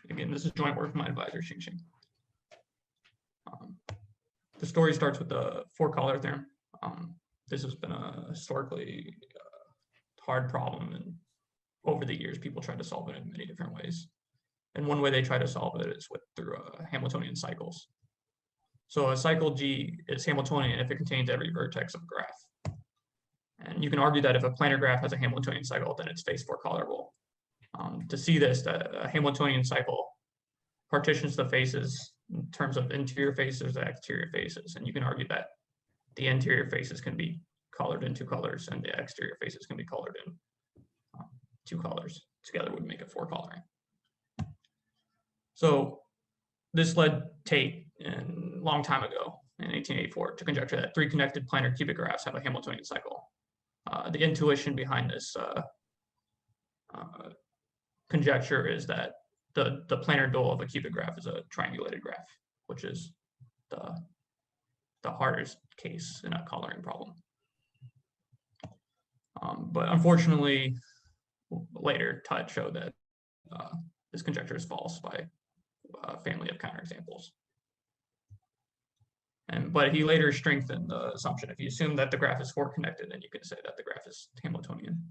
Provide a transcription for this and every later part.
again, this is joint work with my advisor, Xing. The story starts with the four-color theorem. This has been a historically hard problem, and over the years, people tried to solve it in many different ways. And one way they try to solve it is through Hamiltonian cycles. So a cycle G is Hamiltonian if it contains every vertex of a graph. And you can argue that if a planar graph has a Hamiltonian cycle, then it's phase four-colorable. To see this, a Hamiltonian cycle partitions the faces in terms of interior faces and exterior faces. And you can argue that the interior faces can be colored in two colors and the exterior faces can be colored in two colors. Together would make it four coloring. So this led Tate a long time ago in 1884 to conjecture that three connected planar cubic graphs have a Hamiltonian cycle. The intuition behind this conjecture is that the planar dual of a cubic graph is a triangulated graph, which is the hardest case in a coloring problem. But unfortunately, later Tutt showed that this conjecture is false by a family of counterexamples. But he later strengthened the assumption. If you assume that the graph is four connected, then you can say that the graph is Hamiltonian.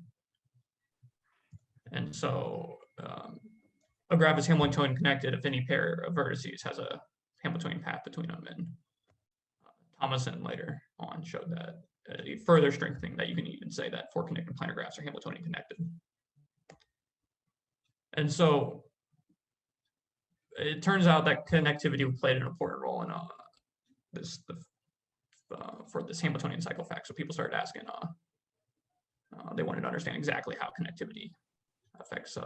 And so a graph is Hamiltonian connected if any pair of vertices has a Hamiltonian path between them. And Thomason later on showed that further strengthening that you can even say that four connected planar graphs are Hamiltonian connected. And so it turns out that connectivity played an important role in for this Hamiltonian cycle fact. So people started asking, they wanted to understand exactly how connectivity affects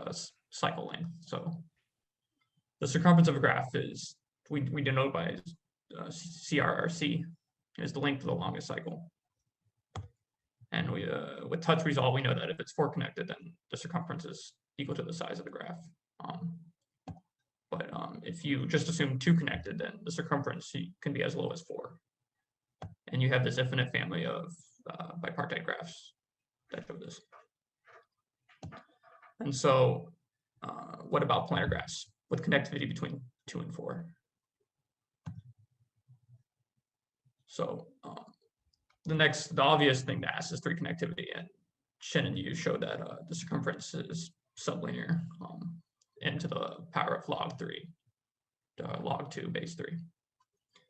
cycle length. So the circumference of a graph is, we denote by CRRC, is the length of the longest cycle. And with Tutt's result, we know that if it's four connected, then the circumference is equal to the size of the graph. But if you just assume two connected, then the circumference can be as low as four. And you have this infinite family of bipartite graphs that show this. And so what about planar graphs with connectivity between 2 and 4? So the obvious thing to ask is three connectivity, and Shin and Yu showed that the circumference is sublinear into the power of log 3, log 2 base 3.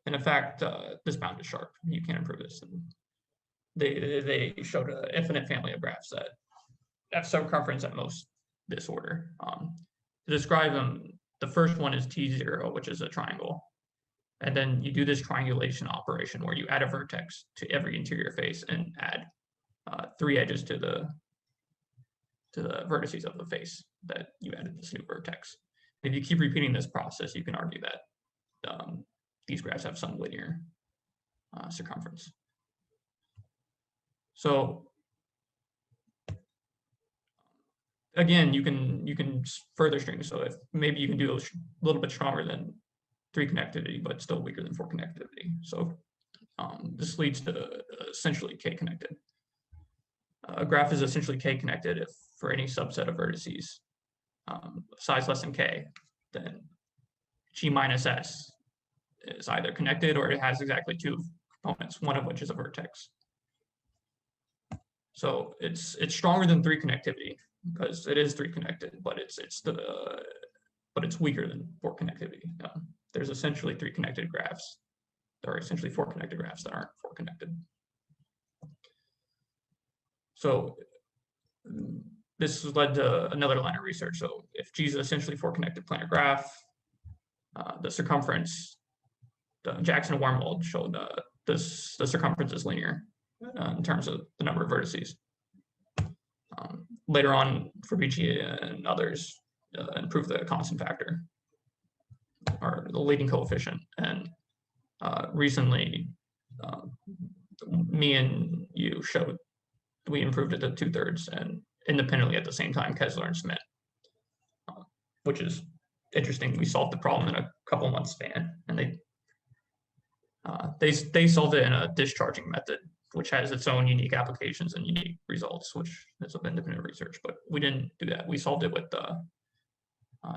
And in fact, this bound is sharp. You can't improve this. And they showed an infinite family of graphs that have circumference at most this order. To describe them, the first one is T0, which is a triangle. And then you do this triangulation operation where you add a vertex to every interior face and add 3 edges to the vertices of the face that you added this new vertex. If you keep repeating this process, you can argue that these graphs have some linear circumference. So again, you can further string. So if maybe you can do a little bit stronger than 3 connectivity, but still weaker than 4 connectivity. So this leads to essentially K connected. A graph is essentially K connected if for any subset of vertices size less than K, then G minus S is either connected or it has exactly 2 components, one of which is a vertex. So it's stronger than 3 connectivity because it is 3 connected, but it's weaker than 4 connectivity. There's essentially 3 connected graphs. There are essentially 4 connected graphs that aren't 4 connected. So this has led to another line of research. So if G is essentially 4 connected planar graph, the circumference, Jackson and Wormald showed the circumference is linear in terms of the number of vertices. Later on, Fabrici and others improved the constant factor, or the leading coefficient. And recently, me and you showed we improved it to 2/3 and independently at the same time, Kessler and Schmidt, which is interesting. We solved the problem in a couple months span, and they solved it in a discharging method, which has its own unique applications and unique results, which is of independent research. But we didn't do that. We solved it with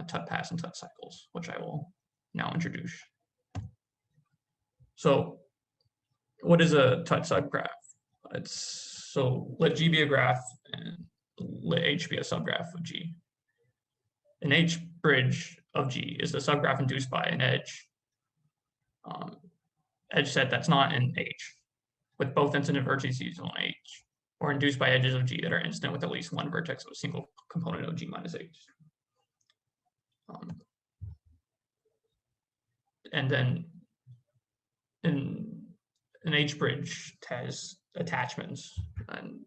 tut paths and tut cycles, which I will now introduce. So what is a tut subgraph? So let G be a graph and let H be a subgraph of G. An H bridge of G is the subgraph induced by an edge set that's not in H, with both incident vertices on H, or induced by edges of G that are incident with at least one vertex of a single component of G minus H. And then an H bridge has attachments, and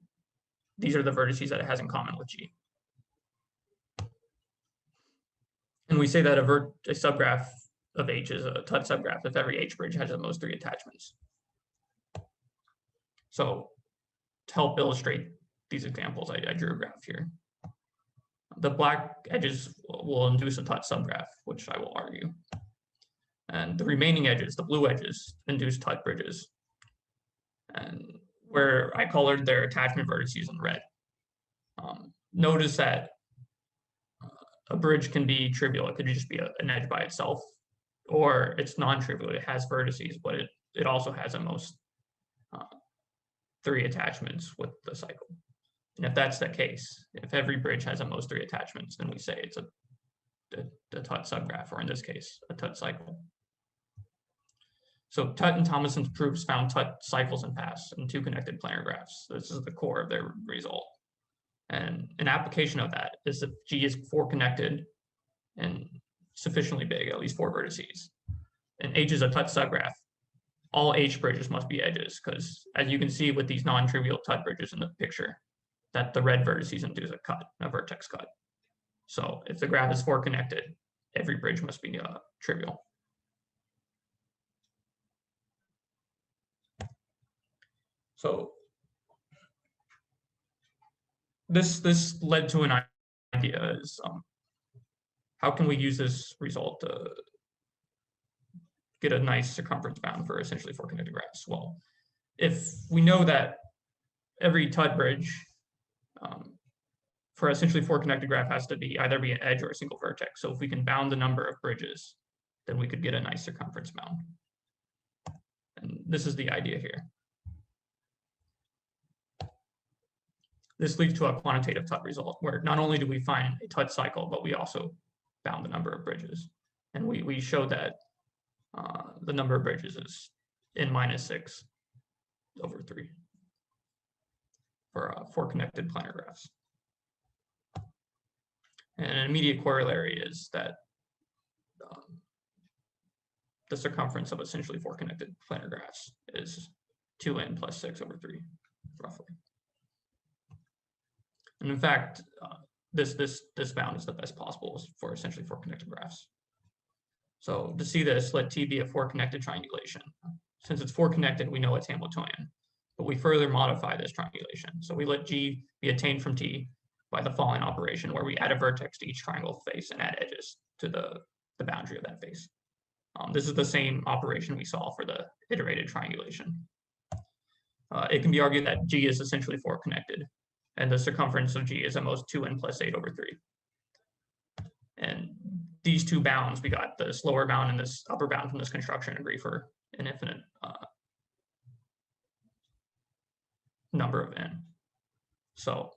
these are the vertices that it has in common with G. And we say that a subgraph of H is a tut subgraph if every H bridge has at most 3 attachments. So to help illustrate these examples, I drew a graph here. The black edges will induce a tut subgraph, which I will argue. And the remaining edges, the blue edges, induce tut bridges. And where I colored their attachment vertices in red. Notice that a bridge can be trivial. It could just be an edge by itself, or it's non-trivial. It has vertices, but it also has at most 3 attachments with the cycle. And if that's the case, if every bridge has at most 3 attachments, then we say it's a tut subgraph, or in this case, a tut cycle. So Tutt and Thomason's proofs found tut cycles and paths in 2 connected planar graphs. This is the core of their result. And an application of that is if G is 4 connected and sufficiently big, at least 4 vertices, and H is a tut subgraph, all H bridges must be edges, because as you can see with these non-trivial tut bridges in the picture, that the red vertices induce a vertex cut. So if the graph is 4 connected, every bridge must be trivial. So this led to an idea is how can we use this result to get a nice circumference bound for essentially 4 connected graphs? Well, if we know that every tut bridge for essentially 4 connected graph has to be either be an edge or a single vertex. So if we can bound the number of bridges, then we could get a nice circumference bound. And this is the idea here. This leads to a quantitative tut result, where not only do we find a tut cycle, but we also bound the number of bridges. And we show that the number of bridges is n-6 over 3 for 4 connected planar graphs. And an immediate corollary is that the circumference of essentially 4 connected planar graphs is 2n plus 6 over 3, roughly. And in fact, this bound is the best possible for essentially 4 connected graphs. So to see this, let T be a 4 connected triangulation. Since it's 4 connected, we know it's Hamiltonian, but we further modify this triangulation. So we let G be attained from T by the following operation, where we add a vertex to each triangle face and add edges to the boundary of that face. This is the same operation we saw for the iterated triangulation. It can be argued that G is essentially 4 connected, and the circumference of G is at most 2n plus 8 over 3. And these 2 bounds, we got this lower bound and this upper bound from this construction agree for an infinite number of n. So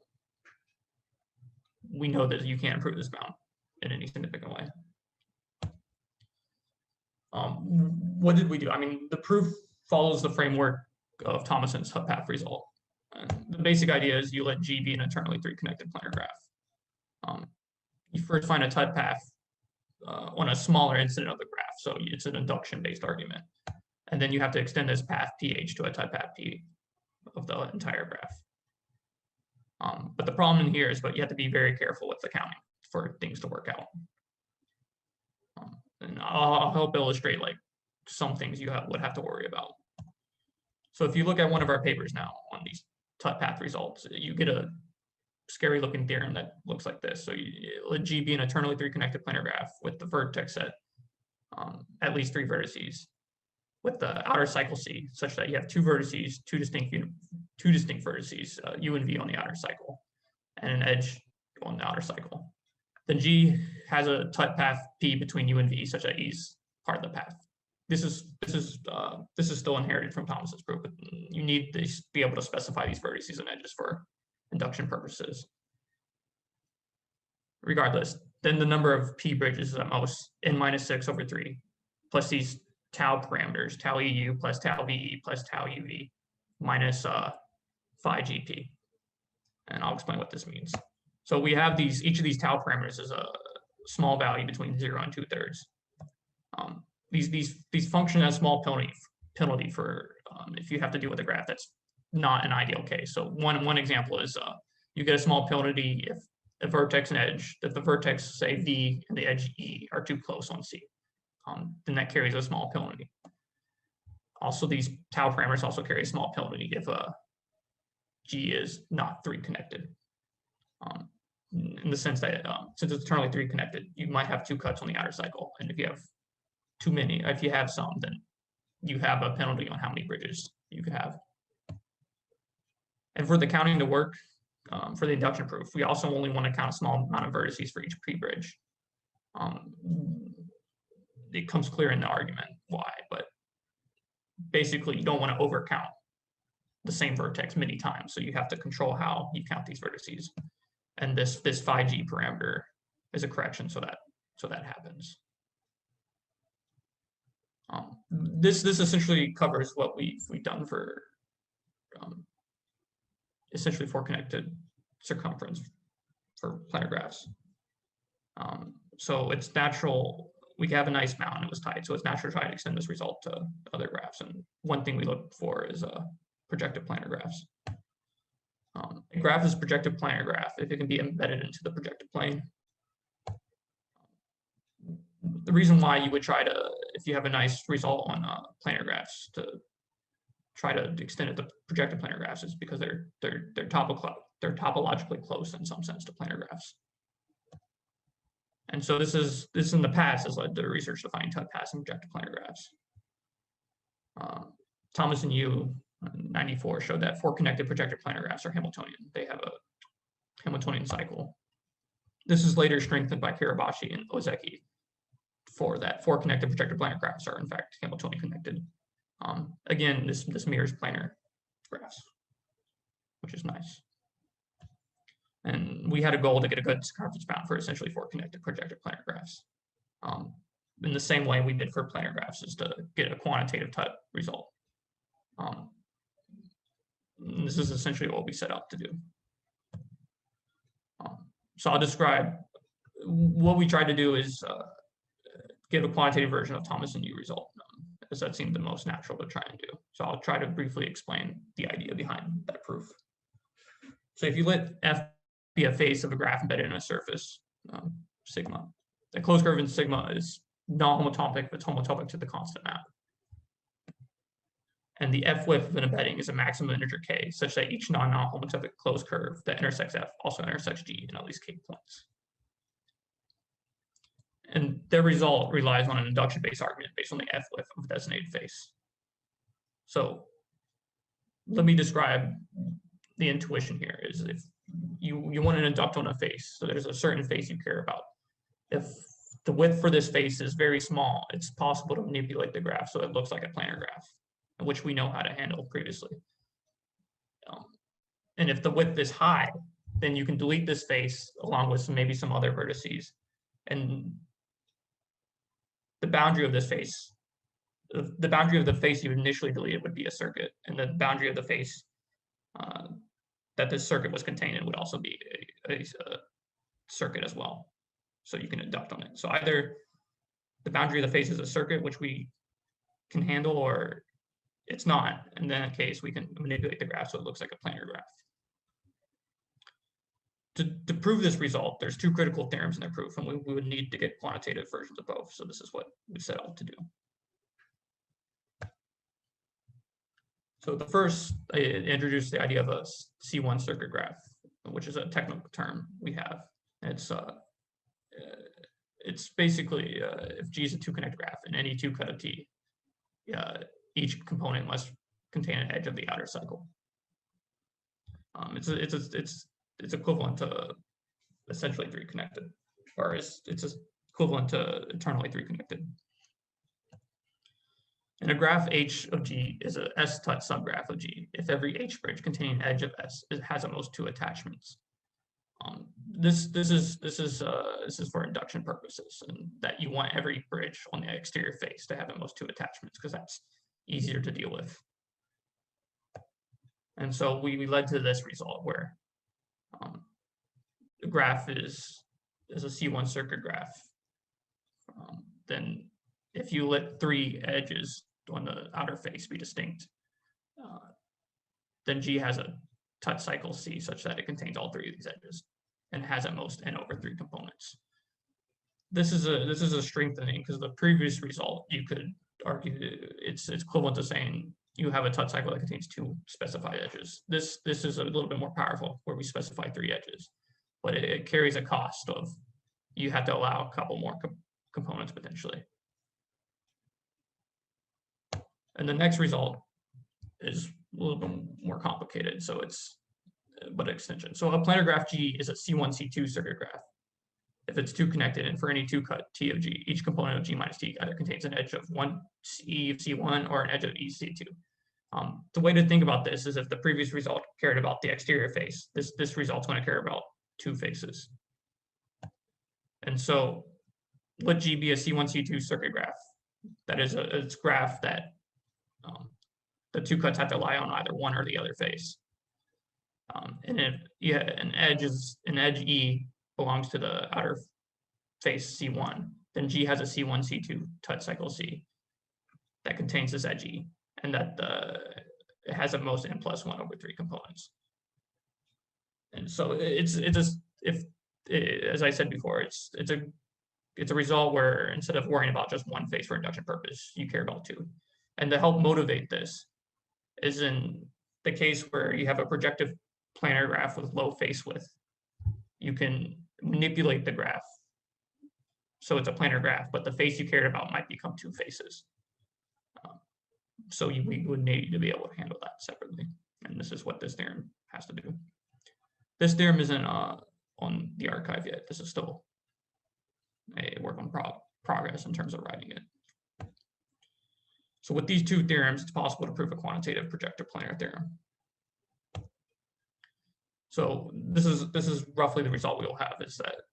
we know that you can't improve this bound in any significant way. What did we do? I mean, the proof follows the framework of Thomason's tut path result. The basic idea is you let G be an internally 3 connected planar graph. You first find a tut path on a smaller incident of the graph, so it's an induction-based argument. And then you have to extend this path PH to a tut path P of the entire graph. But the problem in here is, but you have to be very careful with the counting for things to work out. And I'll help illustrate like some things you would have to worry about. So if you look at one of our papers now on these tut path results, you get a scary looking theorem that looks like this. So you let G be an eternally 3 connected planar graph with the vertex at least 3 vertices, with the outer cycle C, such that you have 2 vertices, two distinct vertices, U and V on the outer cycle, and an edge on the outer cycle. then G has a type path P between U and V such that E's part of the path. This is still inherited from Thomas's proof, but you need to be able to specify these vertices and edges for induction purposes. Regardless, then the number of P bridges is at most n-6/3 plus these tau parameters, tau EU plus tau VE plus tau UV minus phi GP. And I'll explain what this means. So we have each of these tau parameters is a small value between 0 and 2/3. These function as small penalty for if you have to deal with a graph that's not an ideal case. So one example is you get a small penalty if a vertex and edge, if the vertex, say V and the edge E are too close on C, then that carries a small penalty. Also, these tau parameters also carry a small penalty if G is not 3 connected. In the sense that since it's eternally 3 connected, you might have 2 cuts on the outer cycle, and if you have too many, if you have some, then you have a penalty on how many bridges you could have. And for the counting to work, for the induction proof, we also only want to count a small amount of vertices for each pre-bridge. It comes clear in the argument why, but basically you don't want to overcount the same vertex many times, so you have to control how you count these vertices. And this phi G parameter is a correction so that happens. This essentially covers what we've done for essentially for connected circumference for planar graphs. So it's natural, we have a nice bound, it was tight, so it's natural to try to extend this result to other graphs. And one thing we look for is projective planar graphs. A graph is a projective planar graph if it can be embedded into the projective plane. The reason why you would try to, if you have a nice result on planar graphs, to try to extend it to projective planar graphs is because they're topologically close in some sense to planar graphs. And so this in the past has led to research to find type paths in projective planar graphs. Thomas and Yu, 94, showed that 4 connected projective planar graphs are Hamiltonian. They have a Hamiltonian cycle. This is later strengthened by Kirabashi and Ozeki for that 4 connected projective planar graphs are in fact Hamiltonian connected. Again, this mirrors planar graphs, which is nice. And we had a goal to get a good circumference bound for essentially 4 connected projective planar graphs. In the same way we did for planar graphs is to get a quantitative type result. This is essentially what we set out to do. So I'll describe what we tried to do is give a quantitative version of Thomas and Yu result, as that seemed the most natural to try and do. So I'll try to briefly explain the idea behind that proof. So if you let F be a face of a graph embedded in a surface, sigma, the closed curve in sigma is non-homotopic if it's homotopic to the constant map. And the F width of an embedding is a maximum integer k, such that each non-homotopic closed curve that intersects F also intersects G in at least k points. And their result relies on an induction-based argument based on the F width of a designated face. So let me describe the intuition here is if you want to induct on a face, so there's a certain face you care about. If the width for this face is very small, it's possible to manipulate the graph so it looks like a planar graph, which we know how to handle previously. And if the width is high, then you can delete this face along with maybe some other vertices. And the boundary of this face, the boundary of the face you initially deleted would be a circuit, and the boundary of the face that this circuit was contained in would also be a circuit as well. So you can induct on it. So either the boundary of the face is a circuit, which we can handle, or it's not. And in that case, we can manipulate the graph so it looks like a planar graph. To prove this result, there's 2 critical theorems in the proof, and we would need to get quantitative versions of both. So this is what we set out to do. So the first, I introduced the idea of a C1 circuit graph, which is a technical term we have. It's basically if G is a 2-connected graph in any 2 cut of T, each component must contain an edge of the outer cycle. It's equivalent to essentially 3 connected. or it's equivalent to internally 3 connected. And a graph H of G is a S-tut subgraph of G if every H bridge containing an edge of S has at most 2 attachments. This is for induction purposes, and that you want every bridge on the exterior face to have at most 2 attachments because that's easier to deal with. And so we led to this result where the graph is a C1 circuit graph. Then if you let 3 edges on the outer face be distinct, then G has a tut cycle C such that it contains all 3 of these edges and has at most n/3 components. This is a strengthening because the previous result you could argue it's equivalent to saying you have a tut cycle that contains 2 specified edges. This is a little bit more powerful where we specify 3 edges, but it carries a cost of you have to allow a couple more components potentially. And the next result is a little bit more complicated, so it's but extension. So a planar graph G is a C1 C2 circuit graph if it's 2 connected, and for any 2 cut T of G, each component of G minus T either contains an edge of 1 E of C1 or an edge of E C2. The way to think about this is if the previous result cared about the exterior face, this result's going to care about 2 faces. And so let G be a C1 C2 circuit graph. That is a graph that the 2 cuts have to lie on either one or the other face. And if an edge E belongs to the outer face C1, then G has a C1 C2 tut cycle C that contains this edge E, and that it has at most n+1/3 components. And so as I said before, it's a result where instead of worrying about just one face for induction purpose, you care about 2. And to help motivate this is in the case where you have a projective planar graph with low face width, you can manipulate the graph so it's a planar graph, but the face you cared about might become 2 faces. So we would need to be able to handle that separately, and this is what this theorem has to do. This theorem isn't on the archive yet. This is still a work on progress in terms of writing it. So with these 2 theorems, it's possible to prove a quantitative projective-planar theorem. So this is roughly the result we will have, is that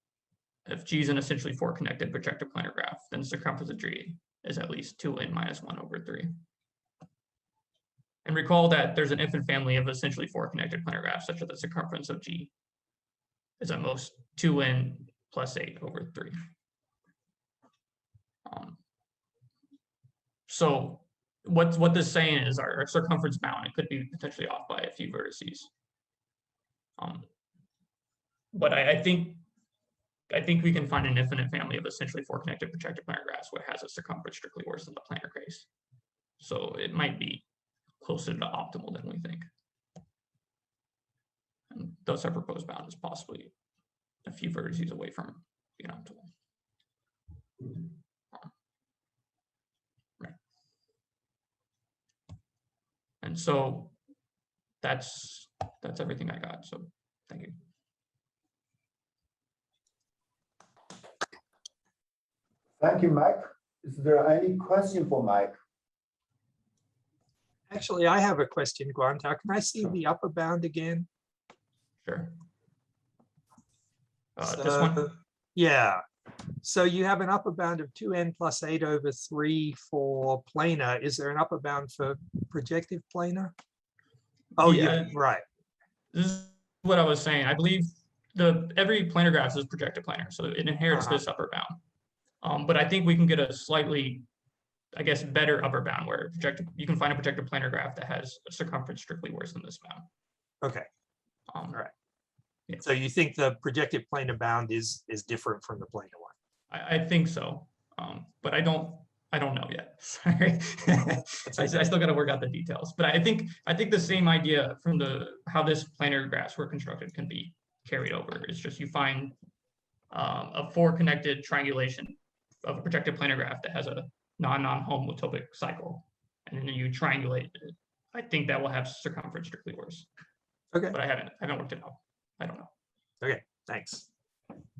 if G is an essentially 4 connected projective-planar graph, then the circumference of G is at least 2n-1/3. And recall that there's an infinite family of essentially 4 connected planar graphs such that the circumference of G is at most 2n+8/3. So what this is saying is our circumference bound, it could be potentially off by a few vertices. But I think we can find an infinite family of essentially 4 connected projective planar graphs where it has a circumference strictly worse than the planar case. So it might be closer to optimal than we think. And thus our proposed bound is possibly a few vertices away from being optimal. Right. And so that's everything I got. So thank you. Thank you, Mike. Is there any question for Mike? Actually, I have a question, Guantar. Can I see the upper bound again? Sure. This one? Yeah. So you have an upper bound of 2n+8/3 for planar. Is there an upper bound for projective planar? Oh, yeah, right. This is what I was saying. I believe every planar graph is projective planar, so it inherits this upper bound. But I think we can get a slightly, I guess, better upper bound where you can find a projective planar graph that has a circumference strictly worse than this bound. Okay. All right. Yeah. So you think the projective planar bound is different from the planar one? I think so, but I don't know yet. Sorry, I still got to work out the details. But I think the same idea from how this planar graphs were constructed can be carried over. It's just you find a 4 connected triangulation of a projective planar graph that has a non-homotopic cycle, and then you triangulate it. I think that will have circumference strictly worse. Okay. But I haven't worked it out. I don't know. Okay, thanks.